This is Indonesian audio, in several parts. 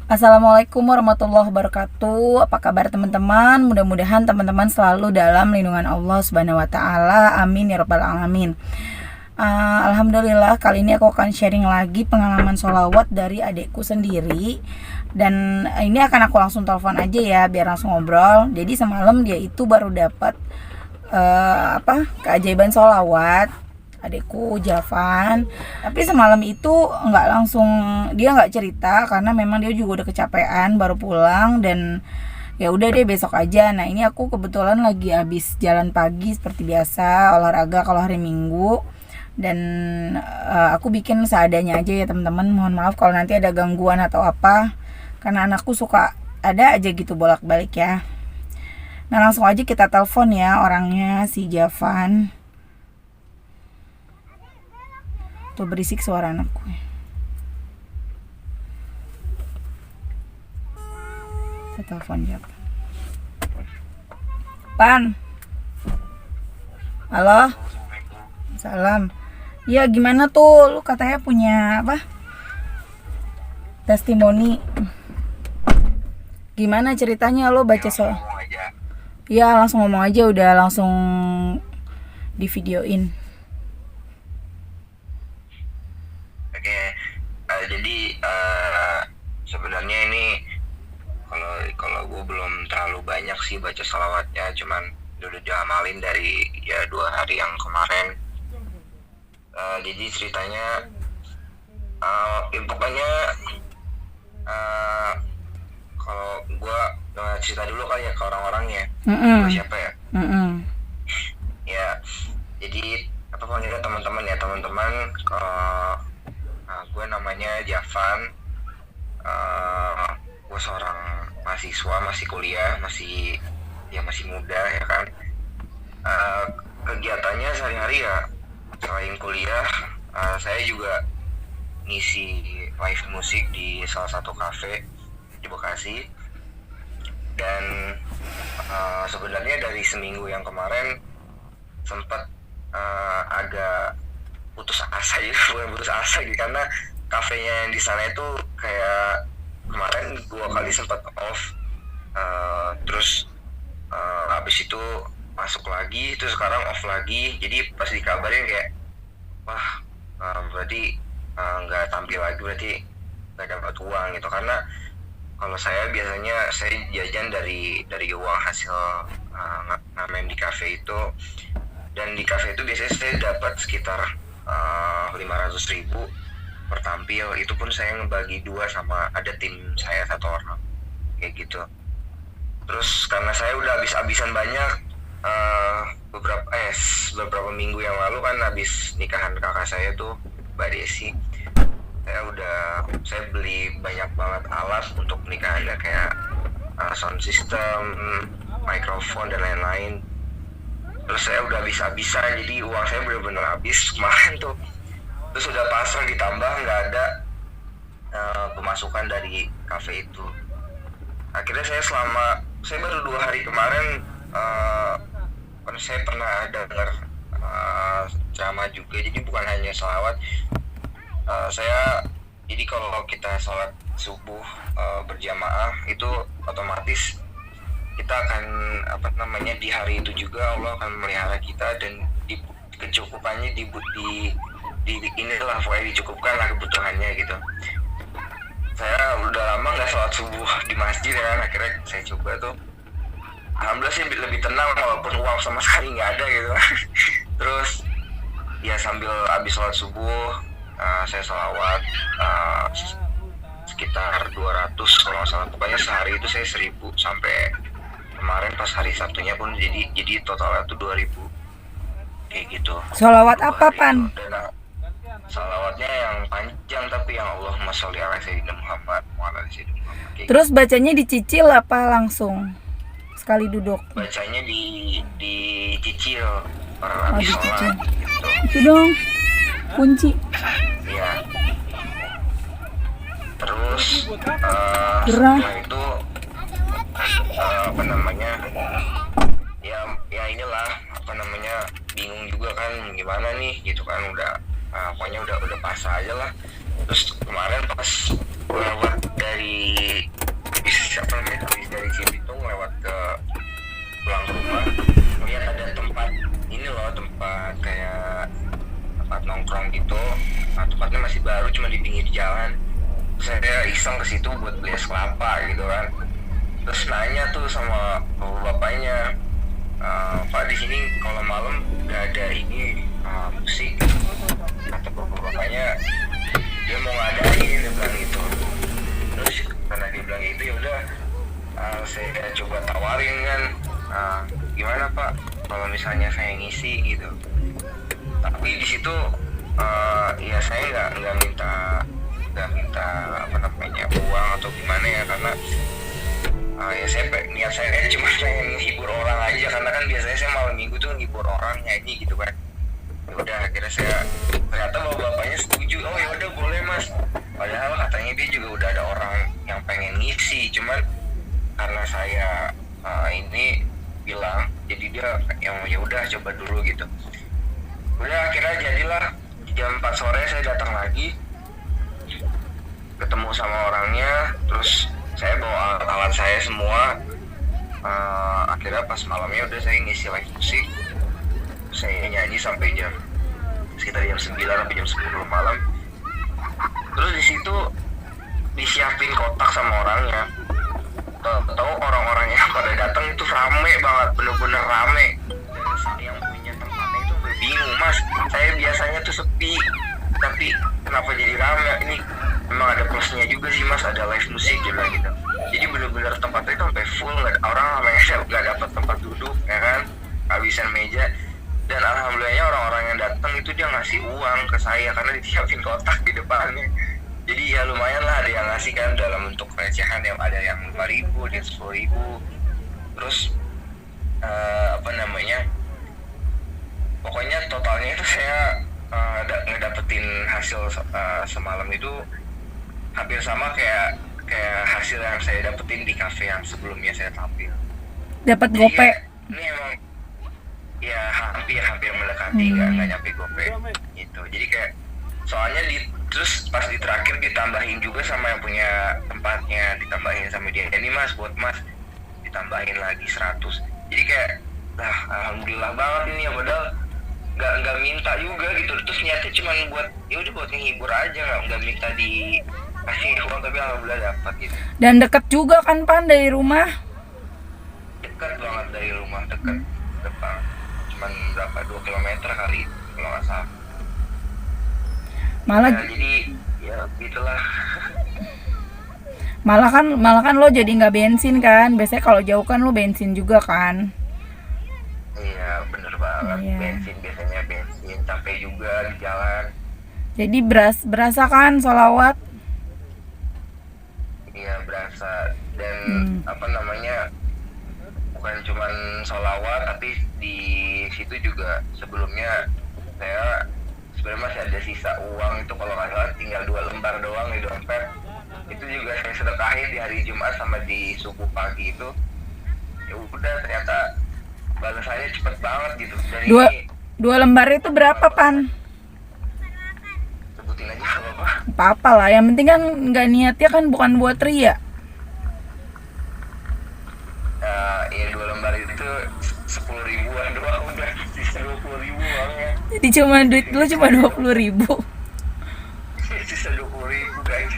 Assalamualaikum warahmatullahi wabarakatuh. Apa kabar teman-teman? Mudah-mudahan teman-teman selalu dalam lindungan Allah Subhanahu wa taala. Amin ya rabbal alamin. Alhamdulillah, kali ini aku akan sharing lagi pengalaman sholawat dari adikku sendiri. Dan ini akan aku langsung telepon aja ya, biar langsung ngobrol. Jadi semalam dia itu baru dapat keajaiban sholawat, adikku Javan. Tapi semalam itu dia nggak cerita karena memang dia juga udah kecapean baru pulang, dan ya udah deh besok aja. Nah, ini aku kebetulan lagi habis jalan pagi seperti biasa, olahraga kalau hari Minggu. Dan aku bikin seadanya aja ya teman-teman. Mohon maaf kalau nanti ada gangguan atau apa, karena anakku suka ada aja gitu bolak-balik ya. Nah, langsung aja kita telepon ya orangnya, si Javan. Tuh berisik suara anakku. Kita telepon Javan. Pan. Halo. Salam. Ya gimana tuh, lu katanya punya apa? Testimoni. Gimana ceritanya lo baca soal? Ya langsung ngomong aja, udah langsung di videoin. Oke, jadi sebenarnya ini kalau gue belum terlalu banyak sih baca salawatnya, cuman udah diamalin dari ya 2 hari yang kemarin. Jadi ceritanya, ya pokoknya kalau gue cerita dulu kali ya ke orang-orangnya. Siapa ya? Ya, jadi apa panggilnya teman-teman ya, kalau gue namanya Javan. Gue seorang mahasiswa, masih kuliah, masih muda ya kan. Kegiatannya sehari-hari ya selain kuliah, saya juga ngisi live musik di salah satu kafe di Bekasi. Dan sebenarnya dari seminggu yang kemarin sempat agak putus asa gitu, bukan putus asa gitu, karena kafenya yang di sana itu kayak kemarin 2 kali sempat off, terus habis itu masuk lagi, terus sekarang off lagi. Jadi pas dikabarin kayak wah, berarti nggak tampil lagi, berarti nggak dapat uang gitu. Karena kalau saya biasanya saya jajan dari uang hasil ngamen di kafe itu. Dan di kafe itu biasanya saya dapat sekitar 500.000 per tampil. Itu pun saya ngebagi 2 sama ada tim saya 1 orang kayak gitu. Terus karena saya udah habis-habisan banyak, beberapa minggu yang lalu kan habis nikahan kakak saya tuh, Mbak Desi. Saya beli banyak banget alat untuk nikahannya, kayak sound system, mikrofon dan lain-lain. Terus saya udah habis-habisan, jadi uang saya benar-benar habis kemarin tuh. Terus udah pasrah, ditambah nggak ada pemasukan dari kafe itu. Akhirnya saya baru 2 hari kemarin, saya pernah dengar ceramah juga, jadi bukan hanya sholawat. Jadi kalau kita sholat subuh berjamaah itu otomatis kita akan di hari itu juga Allah akan memelihara kita, dan kecukupannya inilah pokoknya dicukupkan lah kebutuhannya gitu. Saya udah lama nggak sholat subuh di masjid kan, akhirnya saya coba tuh. Alhamdulillah sih lebih tenang walaupun uang sama sekali nggak ada gitu. Terus ya sambil habis sholat subuh, saya sholawat sekitar 200 kalau nggak salah. Pokoknya sehari itu saya 1.000, sampai kemarin pas hari Sabtunya pun jadi totalnya tuh 2.000 kayak gitu. Sholawat apa, Pan? Salawatnya yang panjang, tapi yang Allahumma sholli ala sayyidina Muhammad wa ala sayyidina Muhammad. Terus bacanya dicicil apa langsung sekali duduk? Bacanya dicicil per habis sholat gitu. Itu dong kunci. Iya. Terus Gerah. setelah itu ya inilah bingung juga kan gimana nih gitu kan. Pokoknya udah pasrah aja lah. Terus kemarin pas lewat dari iseng ke situ buat beli es kelapa gitu kan. Terus nanya tuh sama bapak-bapaknya, Pak di sini kalau malam udah ada ini musik. Kata bapak-bapaknya dia mau ngadain, dia bilang gitu. Terus karena dia bilang itu ya udah, saya coba tawarin kan, gimana Pak kalau misalnya saya ngisi gitu. Tapi di situ ya saya nggak minta apa namanya uang atau gimana ya, karena ya niat saya cuma pengen hibur orang aja, karena kan biasanya saya malam minggu tuh ngibur orang nyanyi gitu kan. Ya udah akhirnya ternyata bapaknya setuju, oh ya udah boleh mas, padahal katanya dia juga udah ada orang yang pengen ngisi, cuman karena saya ini bilang, jadi dia yang ya udah coba dulu gitu. Udah akhirnya jadilah jam 4 sore saya datang lagi, ketemu sama orangnya, terus saya bawa alat saya semua. Akhirnya pas malamnya udah saya ngisi live musik, saya nyanyi sampai sekitar jam 9 sampai jam 10 malam. Terus di situ disiapin kotak sama orangnya. Tahu orang-orang yang pada datang itu rame banget, bener-bener rame. Dan saya yang punya tempatnya itu bingung, mas, saya biasanya tuh sepi, tapi kenapa jadi rame? Ini memang ada plusnya juga sih mas, ada live musik juga gitu. Jadi bener-bener tempatnya itu sampai full, orang nggak dapat tempat duduk ya kan, habisan meja. Dan alhamdulillahnya orang-orang yang datang itu dia ngasih uang ke saya karena disiapin kotak di depannya. Jadi ya lumayan lah, ada yang ngasih kan dalam bentuk recehan, yang ada yang 5.000, ada yang 10.000. Terus apa namanya, pokoknya totalnya itu saya ngedapetin hasil semalam itu hampir sama kayak hasil yang saya dapetin di kafe yang sebelumnya saya tampil. Dapat gope. Ini emang ya hampir mendekati, nggak nyampe gope gitu. Jadi kayak soalnya terus pas di terakhir ditambahin juga sama yang punya tempatnya, ditambahin sama dia, ini mas buat mas ditambahin lagi 100. Jadi kayak alhamdulillah banget ini ya, padahal nggak minta juga gitu. Terus niatnya cuma buat ya udah buat menghibur aja, nggak minta dikasih uang, tapi alhamdulillah dapat gitu. Dan deket juga kan Pan dari rumah? Dekat banget dari rumah, dekat cuman berapa 2 kilometer kali kalau nggak salah. Malah ya, jadi ya gitulah. malah kan lo jadi nggak bensin kan, biasanya kalau jauh kan lo bensin juga kan. Iya bener banget. Iya. Biasanya bensin capek juga di jalan. Jadi berasa kan sholawat? Iya berasa. Dan apa namanya, bukan cuman sholawat, tapi di situ juga sebelumnya saya sebenarnya masih ada sisa uang itu, kalau nggak salah tinggal 2 lembar doang di dompet. Itu juga saya sedekahin di hari Jumat sama di subuh pagi itu. Ya udah ternyata balasannya cepet banget gitu. Dari dua lembar itu berapa Pan? Sebutin aja nggak apa-apa. Apa lah, yang penting kan nggak niatnya kan bukan buat ria. Ya 2 lembar itu 10.000-an doang, udah sisa 20.000 uangnya. Jadi duit lo cuma 20.000. Sisa 20.000 guys.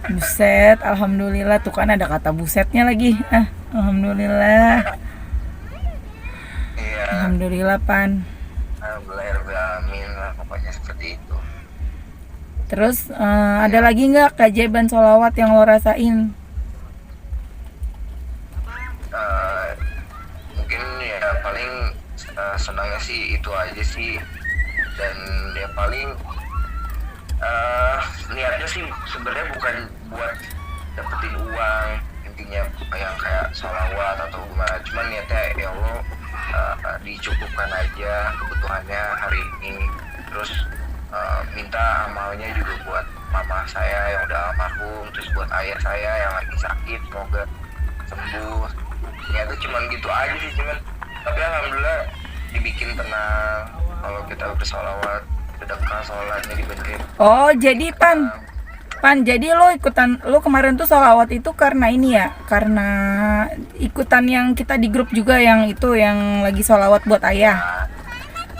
Buset, alhamdulillah, tuh kan ada kata busetnya lagi. Alhamdulillah. Iya. Alhamdulillah Pan. Alhamdulillah, amin lah, pokoknya seperti itu. Terus ada lagi nggak keajaiban sholawat yang lo rasain? Mungkin ya paling senangnya sih itu aja sih. Dan ya paling niatnya sih sebenarnya bukan buat dapetin uang, intinya yang kayak sholawat atau gimana, cuman niatnya ya Allah dicukupkan aja kebutuhannya hari ini. Terus minta amalnya juga buat mama saya yang udah almarhum, terus buat ayah saya yang lagi sakit, semoga sembuh. Niatnya cuman gitu aja sih, cuman tapi alhamdulillah dibikin tenang kalau kita bersolawat, sedekah, sholatnya dibenerin. Oh jadi Pan, jadi lo kemarin tuh sholawat itu karena ini ya, karena ikutan yang kita di grup juga yang itu yang lagi sholawat buat ayah.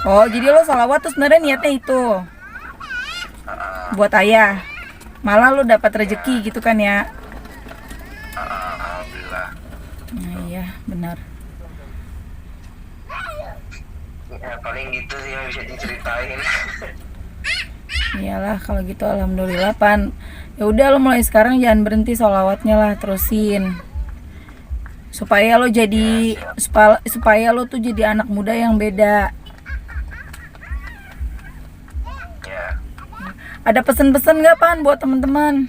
Oh jadi lo sholawat tuh sebenarnya niatnya itu buat ayah. malah lu dapat rezeki gitu kan ya. Alhamdulillah. Nah, iya benar. Ya paling gitu sih yang bisa diceritain. Iyalah kalau gitu alhamdulillah Pan. Ya udah lo mulai sekarang jangan berhenti sholawatnya lah, terusin. Supaya lo jadi supaya lo tuh jadi anak muda yang beda. Ya, Ada pesan-pesan nggak Pan buat teman-teman?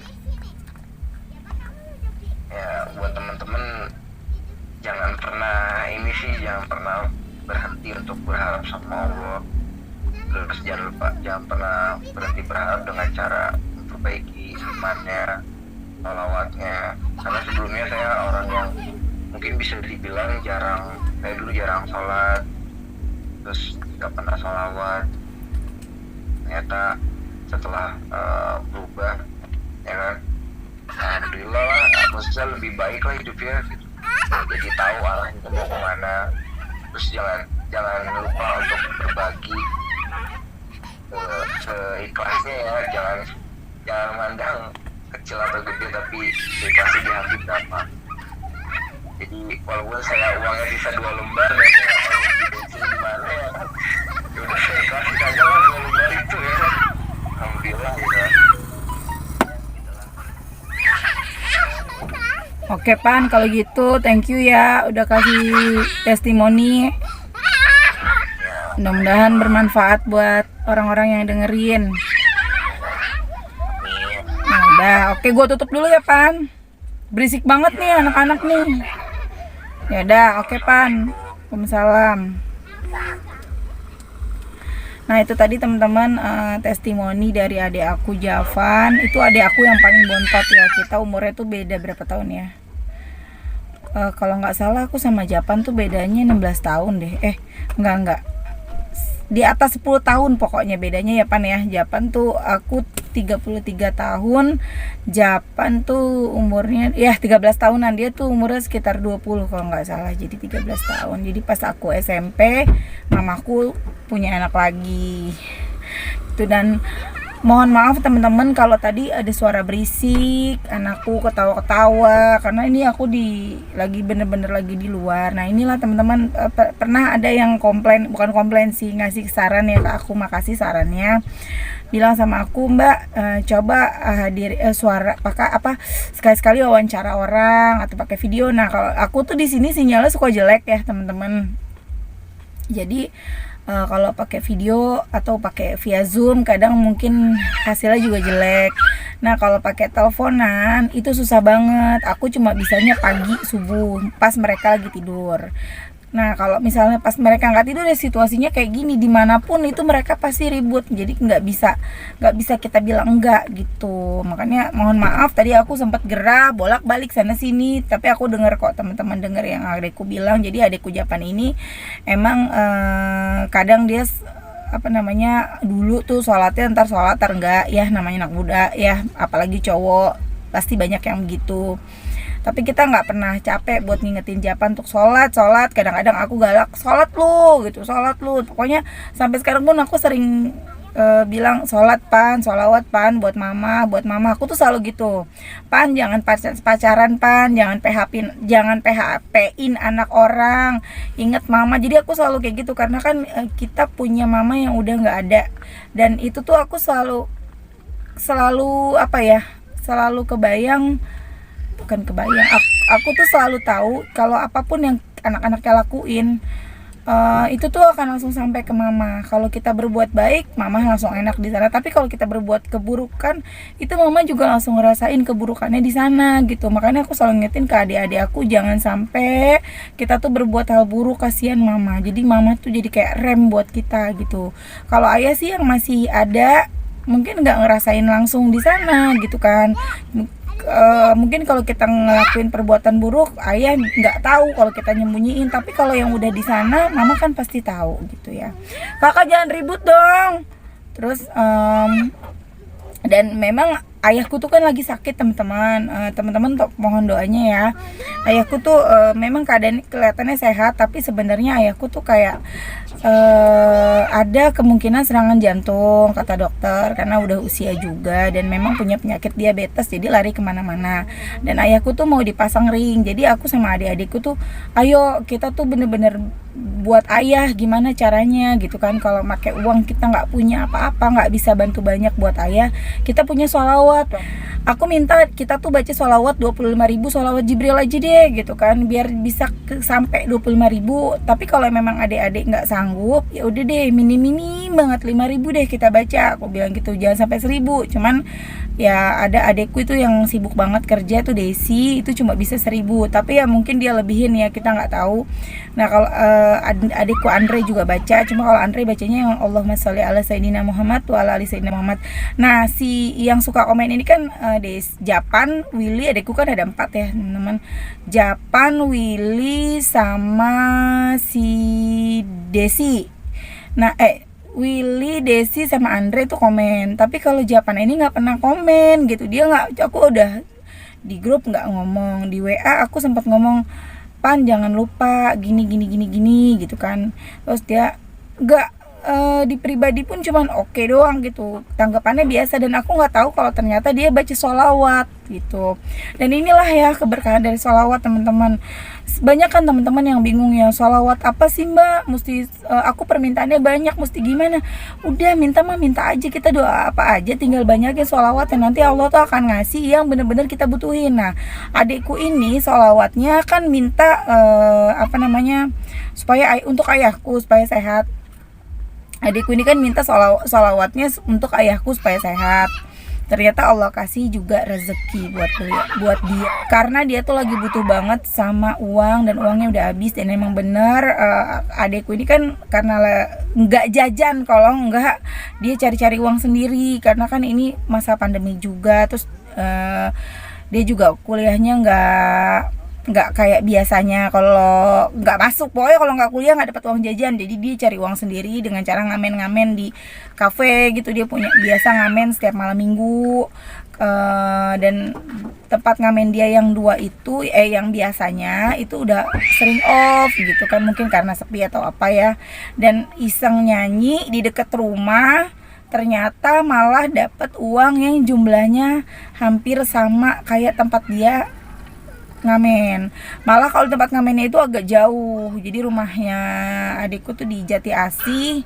ya buat teman-teman jangan pernah berhenti untuk berharap sama Allah. Terus jangan pernah berhenti berharap dengan cara memperbaiki imannya, sholawatnya. Karena sebelumnya saya orang yang mungkin bisa dibilang saya dulu jarang sholat, terus gak pernah sholawat. Ternyata setelah berubah, ya kan, alhamdulillah lah, maksudnya lebih baik lah hidupnya gitu. Jadi tahu arahnya mau kemana. Terus jangan lupa untuk berbagi seikhlasnya ya, jangan mandang kecil atau gede, tapi seikhlasnya di hati berapa. Jadi walaupun saya uangnya bisa 2 lembar ya, saya nggak tahu di bensin gimana ya kan, ya udah saya ikhlasin aja lah 2 lembar itu ya kan. Alhamdulillah gitu. Oke Pan, kalau gitu thank you ya udah kasih testimoni. Mudah-mudahan bermanfaat buat orang-orang yang dengerin. Nah udah, oke gue tutup dulu ya Pan. Berisik banget nih anak-anak nih. Ya udah, oke Pan. Waalaikumsalam. Nah itu tadi teman-teman testimoni dari adik aku Javan. Itu adik aku yang paling bontot ya. Kita umurnya tuh beda berapa tahun ya? Kalau nggak salah aku sama Javan tuh bedanya 16 tahun deh. Enggak. Di atas 10 tahun pokoknya bedanya ya Pan ya. Javan tuh aku 33 tahun, Javan tuh umurnya ya 13 tahunan, dia tuh umurnya sekitar 20 kalau nggak salah, jadi 13 tahun. Jadi pas aku SMP mamaku punya anak lagi itu. Dan mohon maaf teman-teman kalau tadi ada suara berisik, anakku ketawa-ketawa karena ini aku lagi bener-bener lagi di luar. Nah inilah teman-teman, pernah ada yang bukan komplain sih, ngasih saran ya ke aku, makasih sarannya. Bilang sama aku, Mbak coba suara pakai sekali-sekali wawancara orang atau pakai video. Nah kalau aku tuh di sini sinyalnya suka jelek ya teman-teman. Jadi kalau pakai video atau pakai via Zoom kadang mungkin hasilnya juga jelek. Nah kalau pakai teleponan itu susah banget. Aku cuma bisanya pagi subuh pas mereka lagi tidur. Nah kalau misalnya pas mereka nggak tidur ya situasinya kayak gini, dimanapun itu mereka pasti ribut. Jadi nggak bisa kita bilang enggak gitu. Makanya mohon maaf tadi aku sempat gerah bolak-balik sana sini, tapi aku dengar kok teman-teman dengar yang adekku bilang. Jadi adekku Japan ini emang kadang dia dulu tuh sholatnya ntar enggak ya, namanya anak muda ya, apalagi cowok pasti banyak yang begitu. Tapi kita nggak pernah capek buat ngingetin Japan untuk sholat. Kadang-kadang aku galak, sholat lu. Pokoknya sampai sekarang pun aku sering bilang sholat Pan, sholawat Pan buat mama. Aku tuh selalu gitu, Pan jangan pacaran Pan, jangan PHP-in anak orang, inget mama. Jadi aku selalu kayak gitu karena kan kita punya mama yang udah nggak ada. Dan itu tuh aku selalu aku tuh selalu tahu kalau apapun yang anak-anaknya lakuin itu tuh akan langsung sampai ke mama. Kalau kita berbuat baik, mama langsung enak di sana. Tapi kalau kita berbuat keburukan, itu mama juga langsung ngerasain keburukannya di sana gitu. Makanya aku selalu ngingetin ke adik-adik aku jangan sampai kita tuh berbuat hal buruk, kasihan mama. Jadi mama tuh jadi kayak rem buat kita gitu. Kalau ayah sih yang masih ada mungkin nggak ngerasain langsung di sana gitu kan. Mungkin kalau kita ngelakuin perbuatan buruk ayah nggak tahu kalau kita nyembunyiin, tapi kalau yang udah di sana mama kan pasti tahu gitu ya. Kakak jangan ribut dong. Terus dan memang ayahku tuh kan lagi sakit teman-teman. Teman-teman mohon doanya ya. Ayahku tuh memang keadaan kelihatannya sehat, tapi sebenarnya ayahku tuh kayak ada kemungkinan serangan jantung kata dokter, karena udah usia juga dan memang punya penyakit diabetes, jadi lari kemana-mana. Dan ayahku tuh mau dipasang ring, jadi aku sama adik-adikku tuh ayo kita tuh bener-bener buat ayah gimana caranya gitu kan. Kalau pakai uang kita nggak punya apa-apa, nggak bisa bantu banyak buat ayah, kita punya sholawat. Aku minta kita tuh baca sholawat 25.000 sholawat Jibril aja deh gitu kan, biar bisa sampai 25.000. Tapi kalau memang adik-adik nggak sanggup, ya udah deh mini-mini banget 5.000 deh kita baca. Aku bilang gitu, jangan sampai 1.000. Cuman ya ada adekku itu yang sibuk banget kerja tuh, Desi, itu cuma bisa 1.000. Tapi ya mungkin dia lebihin ya, kita nggak tahu. Nah kalau adikku Andre juga baca, cuma kalau Andre bacanya yang Allahumma sholli ala sayyidina Muhammad wa ala ali sayyidina Muhammad. Nah si yang suka komen ini kan Japan, Willy, adikku kan ada 4 ya teman-teman. Japan, Willy, sama si Desi. Nah Willy, Desi, sama Andre tuh komen. Tapi kalau Japan ini nggak pernah komen gitu. Dia nggak, aku udah di grup nggak ngomong, di WA aku sempat ngomong, Pan jangan lupa gini gitu kan. Terus dia nggak, di pribadi pun cuman oke doang gitu, tanggapannya biasa. Dan aku nggak tahu kalau ternyata dia baca sholawat gitu. Dan inilah ya keberkahan dari sholawat teman-teman. Banyak kan teman-teman yang bingung ya, sholawat apa sih mbak, mesti aku permintaannya banyak, mesti gimana. Udah minta aja, kita doa apa aja, tinggal banyakin sholawat dan nanti Allah tuh akan ngasih yang benar-benar kita butuhin. Nah adikku ini sholawatnya kan minta supaya untuk ayahku supaya sehat. Adikku ini kan minta sholawatnya untuk ayahku supaya sehat. Ternyata Allah kasih juga rezeki buat dia, karena dia tuh lagi butuh banget sama uang dan uangnya udah habis. Dan emang bener adikku ini kan karena nggak jajan, kalau nggak dia cari-cari uang sendiri, karena kan ini masa pandemi juga. Terus dia juga kuliahnya nggak kayak biasanya, kalau nggak masuk, pokoknya kalau nggak kuliah nggak dapat uang jajan. Jadi dia cari uang sendiri dengan cara ngamen di kafe gitu. Dia biasa ngamen setiap malam minggu, dan tempat ngamen dia yang 2 itu yang biasanya itu udah sering off gitu kan, mungkin karena sepi atau apa ya. Dan iseng nyanyi di dekat rumah, ternyata malah dapat uang yang jumlahnya hampir sama kayak tempat dia ngamen. Malah kalau tempat ngamennya itu agak jauh, jadi rumahnya adikku tuh di Jati Asih,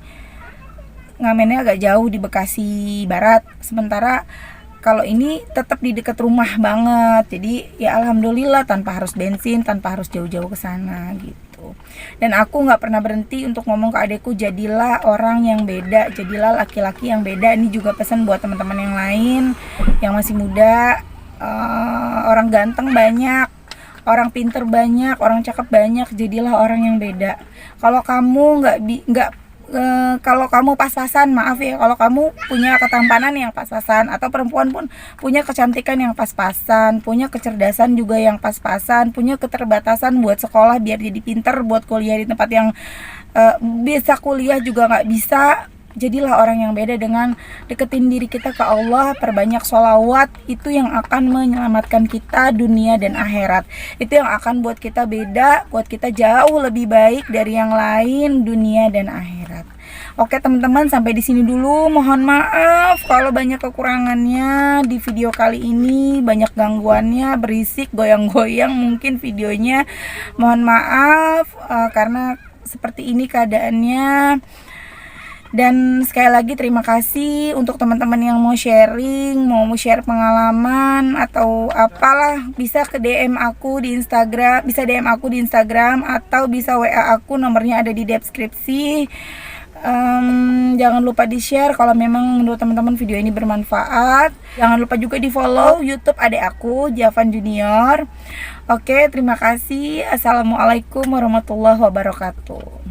ngamennya agak jauh di Bekasi Barat. Sementara kalau ini tetap di dekat rumah banget, jadi ya alhamdulillah tanpa harus bensin, tanpa harus jauh-jauh ke sana gitu. Dan aku nggak pernah berhenti untuk ngomong ke adikku, jadilah orang yang beda, jadilah laki-laki yang beda. Ini juga pesan buat teman-teman yang lain yang masih muda. Orang ganteng banyak, orang pinter banyak, orang cakep banyak, jadilah orang yang beda. Kalau kamu kalau kamu pas-pasan, maaf ya, kalau kamu punya ketampanan yang pas-pasan, atau perempuan pun punya kecantikan yang pas-pasan, punya kecerdasan juga yang pas-pasan, punya keterbatasan buat sekolah biar jadi pinter, buat kuliah di tempat yang bisa kuliah juga nggak bisa, jadilah orang yang beda dengan deketin diri kita ke Allah, perbanyak sholawat. Itu yang akan menyelamatkan kita dunia dan akhirat. Itu yang akan buat kita beda, buat kita jauh lebih baik dari yang lain dunia dan akhirat. Oke teman-teman, sampai di sini dulu. Mohon maaf kalau banyak kekurangannya di video kali ini, banyak gangguannya, berisik, goyang-goyang mungkin videonya. Mohon maaf karena seperti ini keadaannya. Dan sekali lagi terima kasih untuk teman-teman yang mau sharing, mau share pengalaman atau apalah, bisa ke DM aku di Instagram, atau bisa WA aku, nomornya ada di deskripsi. Jangan lupa di share kalau memang menurut teman-teman video ini bermanfaat. Jangan lupa juga di follow YouTube adik aku, Javan Junior. Oke, terima kasih. Assalamualaikum warahmatullahi wabarakatuh.